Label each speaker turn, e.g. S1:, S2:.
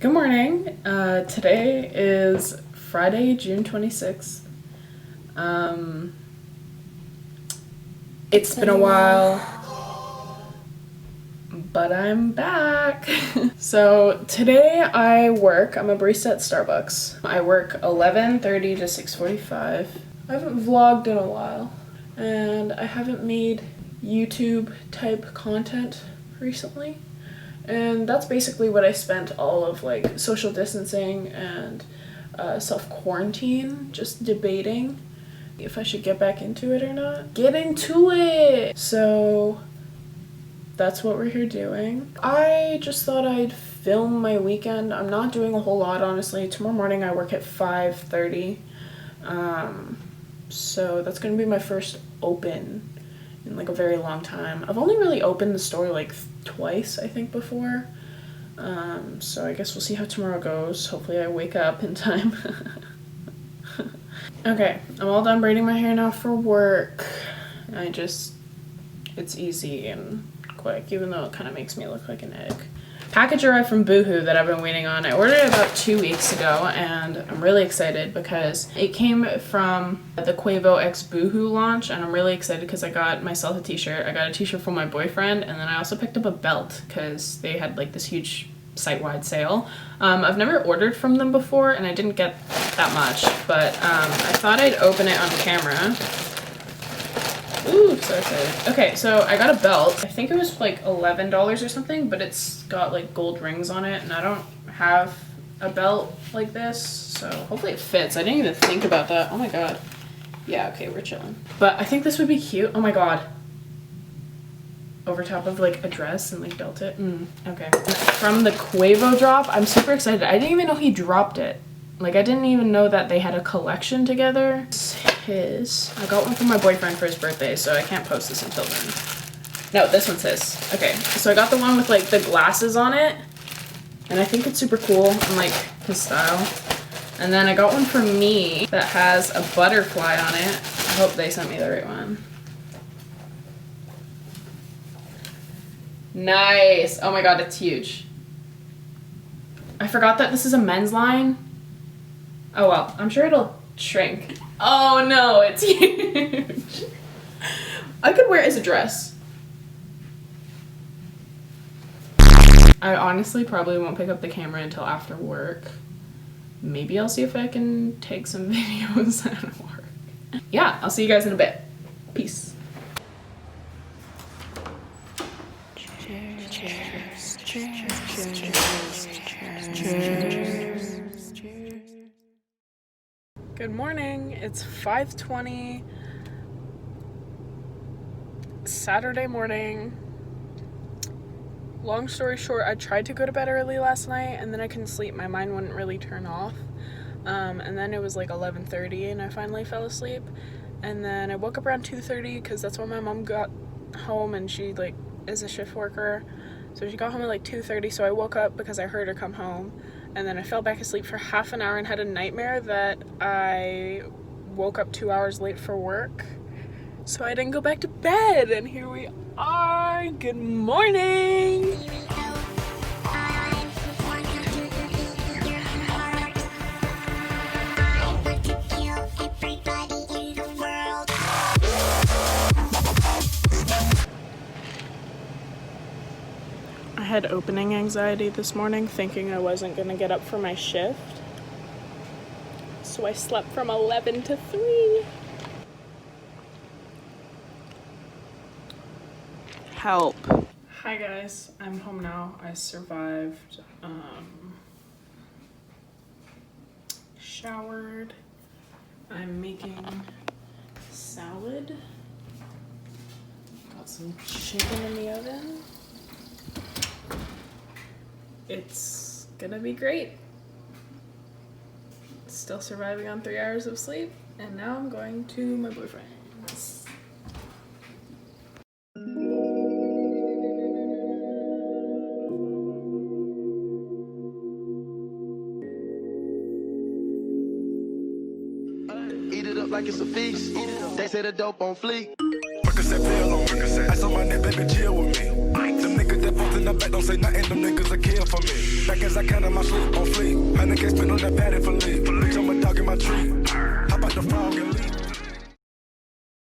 S1: Good morning. Today is Friday, June 26th. It's been a while, but I'm back. So today I'm a barista at Starbucks. I work 11:30 to 6:45. I haven't vlogged in a while, and I haven't made YouTube type content recently. And that's basically what I spent all of like social distancing and self-quarantine just debating if I should get back into it or not. Get into it! So that's what we're here doing. I just thought I'd film my weekend. I'm not doing a whole lot, honestly. Tomorrow morning I work at 5:30. So that's gonna be my first open in like a very long time. I've only really opened the store like twice, I think, before. So I guess we'll see how tomorrow goes. Hopefully I wake up in time. Okay, I'm all done braiding my hair now for work. It's easy and quick, even though it kind of makes me look like an egg. Package arrived from BooHoo that I've been waiting on. I ordered it about 2 weeks ago, and I'm really excited because it came from the QUAVO x BooHoo launch, and I'm really excited because I got myself a t-shirt. I got a t-shirt from my boyfriend, and then I also picked up a belt because they had like this huge site-wide sale. I've never ordered from them before, and I didn't get that much, but I thought I'd open it on camera. Ooh, so excited. Okay, so I got a belt. I think it was like $11 or something, but it's got like gold rings on it, and I don't have a belt like this, so hopefully it fits. I didn't even think about that. Oh my god. Yeah, okay, we're chilling. But I think this would be cute. Oh my god. Over top of like a dress and like belt it. Okay. From the QUAVO drop, I'm super excited. I didn't even know he dropped it. Like, I didn't even know that they had a collection together. I got one from my boyfriend for his birthday, so I can't post this until then. No, this one's his. Okay, so I got the one with like the glasses on it, and I think it's super cool and like his style. And then I got one for me that has a butterfly on it. I hope they sent me the right one. Nice. Oh my god, it's huge. I forgot that this is a men's line. Oh well, I'm sure it'll shrink. Oh no, it's huge. I could wear it as a dress. I honestly probably won't pick up the camera until after work. Maybe I'll see if I can take some videos at work. Yeah, I'll see you guys in a bit. Peace. Cheers, cheers, cheers, cheers, cheers, cheers. Good morning, it's 5:20, Saturday morning. Long story short, I tried to go to bed early last night and then I couldn't sleep. My mind wouldn't really turn off. And then it was like 11:30 and I finally fell asleep. And then I woke up around 2:30 because that's when my mom got home, and she like is a shift worker. So she got home at like 2:30, so I woke up because I heard her come home. And then I fell back asleep for half an hour and had a nightmare that I woke up 2 hours late for work. So I didn't go back to bed, and here we are. Good morning. I had opening anxiety this morning, thinking I wasn't gonna get up for my shift. So I slept from 11 to 3. Help. Hi guys, I'm home now. I survived. Showered. I'm making salad. Got some chicken in the oven. It's gonna be great. Still surviving on 3 hours of sleep, and now I'm going to my boyfriend's.
S2: Eat it up like it's a feast. They say the dope on fleek. Percocet pill on Percocet. Ice on my neck, baby, chill with me. Them niggas that
S3: post in the back, don't say nothing, them niggas a kill for me. Back as I count on my sleep on fleek. 100K spent on that patty for leave.